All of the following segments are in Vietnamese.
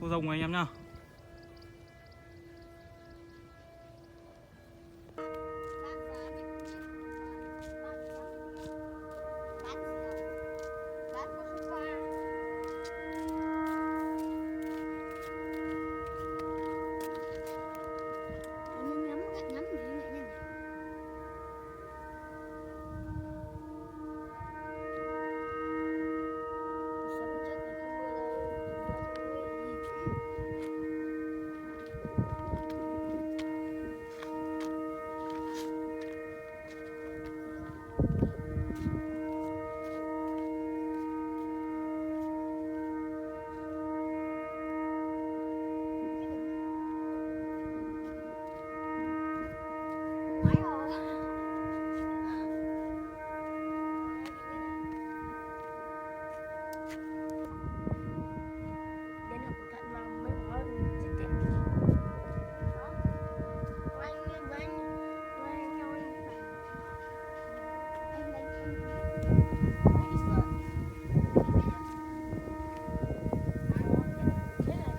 cô rồng này anh em nhá.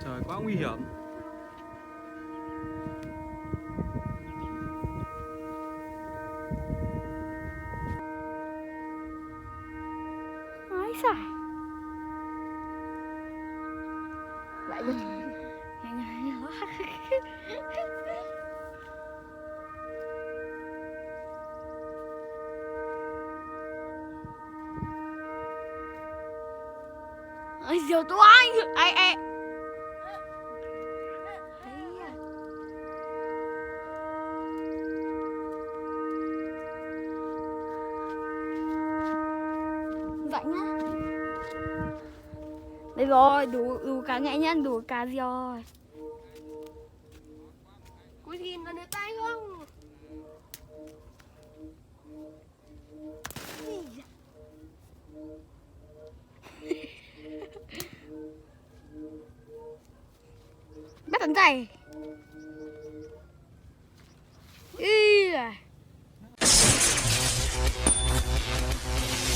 Trời quá nguy hiểm. Ái giời. Lại rồi. Ôi giời tôi ai vậy nhá. Đây rồi, đủ cả nghệ nhân, đủ cả gì rồi. Cuối nhìn vào nước tay không? Bắt tận tay. Ý à.